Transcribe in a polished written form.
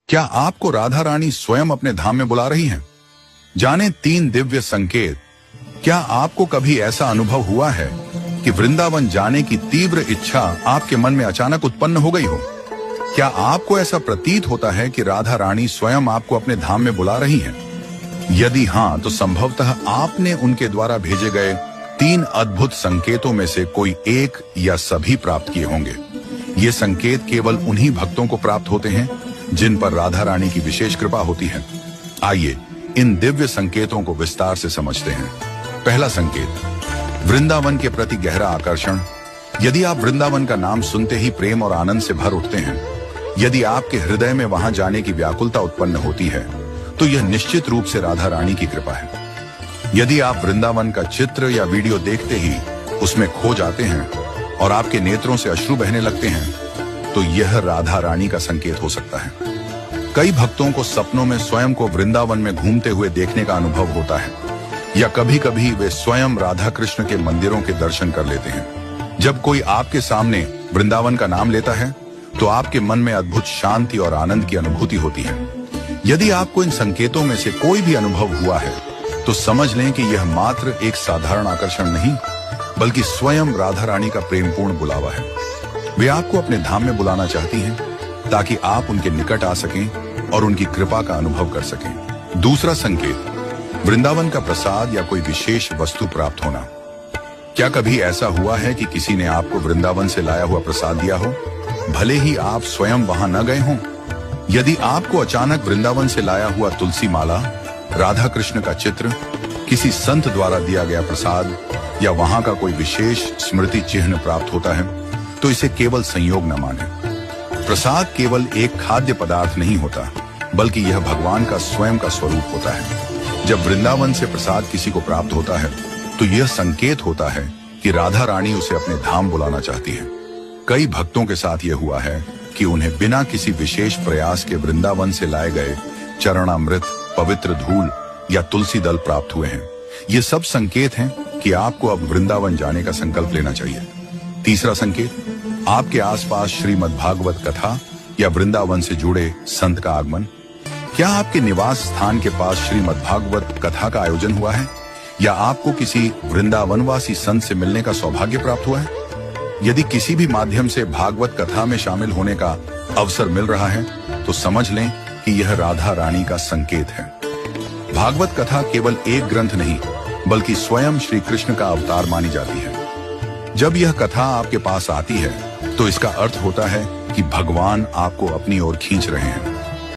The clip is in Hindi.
क्या आपको राधा रानी स्वयं अपने धाम में बुला रही हैं? जाने 3 दिव्य संकेत। क्या आपको कभी ऐसा अनुभव हुआ है कि वृंदावन जाने की तीव्र इच्छा आपके मन में अचानक उत्पन्न हो गई हो? क्या आपको ऐसा प्रतीत होता है कि राधा रानी स्वयं आपको अपने धाम में बुला रही हैं? यदि हां, तो संभवतः आपने उनके द्वारा भेजे गए 3 अद्भुत संकेतों में से कोई एक या सभी प्राप्त किए होंगे। ये संकेत केवल उन्हीं भक्तों को प्राप्त होते हैं जिन पर राधा रानी की विशेष कृपा होती है। आइए इन दिव्य संकेतों को विस्तार से समझते हैं। पहला संकेत, वृंदावन के प्रति गहरा आकर्षण। यदि आप वृंदावन का नाम सुनते ही प्रेम और आनंद से भर उठते हैं, यदि आपके हृदय में वहां जाने की व्याकुलता उत्पन्न होती है, तो यह निश्चित रूप से राधा रानी की कृपा है। यदि आप वृंदावन का चित्र या वीडियो देखते ही उसमें खो जाते हैं और आपके नेत्रों से अश्रु बहने लगते हैं, तो यह राधा रानी का संकेत हो सकता है। कई भक्तों को सपनों में स्वयं को वृंदावन में घूमते हुए देखने का अनुभव होता है, या कभी कभी वे स्वयं राधा कृष्ण के मंदिरों के दर्शन कर लेते हैं। जब कोई आपके सामने वृंदावन का नाम लेता है, तो आपके मन में अद्भुत शांति और आनंद की अनुभूति होती है। यदि आपको इन संकेतों में से कोई भी अनुभव हुआ है, तो समझ लें कि यह मात्र एक साधारण आकर्षण नहीं, बल्कि स्वयं राधा रानी का प्रेमपूर्ण बुलावा है। वे आपको अपने धाम में बुलाना चाहती हैं, ताकि आप उनके निकट आ सकें और उनकी कृपा का अनुभव कर सकें। दूसरा संकेत, वृंदावन का प्रसाद या कोई विशेष वस्तु प्राप्त होना। क्या कभी ऐसा हुआ है कि किसी ने आपको वृंदावन से लाया हुआ प्रसाद दिया हो, भले ही आप स्वयं वहां न गए हों? यदि आपको अचानक वृंदावन से लाया हुआ तुलसी माला, राधा कृष्ण का चित्र, किसी संत द्वारा दिया गया प्रसाद या वहां का कोई विशेष स्मृति चिन्ह प्राप्त होता है, तो इसे केवल संयोग न माने। प्रसाद केवल एक खाद्य पदार्थ नहीं होता, बल्कि यह भगवान का स्वयं का स्वरूप होता है। जब वृंदावन से प्रसाद किसी को प्राप्त होता है, तो यह संकेत होता है कि राधा रानी उसे अपने धाम बुलाना चाहती है। कई भक्तों के साथ यह हुआ है कि उन्हें बिना किसी विशेष प्रयास के वृंदावन से लाए गए चरणामृत, पवित्र धूल या तुलसी दल प्राप्त हुए हैं। ये सब संकेत हैं कि आपको अब वृंदावन जाने का संकल्प लेना चाहिए। तीसरा संकेत, आपके आसपास श्रीमद् भागवत कथा या वृंदावन से जुड़े संत का आगमन। क्या आपके निवास स्थान के पास श्रीमद् भागवत कथा का आयोजन हुआ है, या आपको किसी वृंदावनवासी संत से मिलने का सौभाग्य प्राप्त हुआ है? यदि किसी भी माध्यम से भागवत कथा में शामिल होने का अवसर मिल रहा है, तो समझ लें कि यह राधा रानी का संकेत है। भागवत कथा केवल एक ग्रंथ नहीं, बल्कि स्वयं श्री कृष्ण का अवतार मानी जाती है। जब यह कथा आपके पास आती है, तो इसका अर्थ होता है कि भगवान आपको अपनी ओर खींच रहे हैं।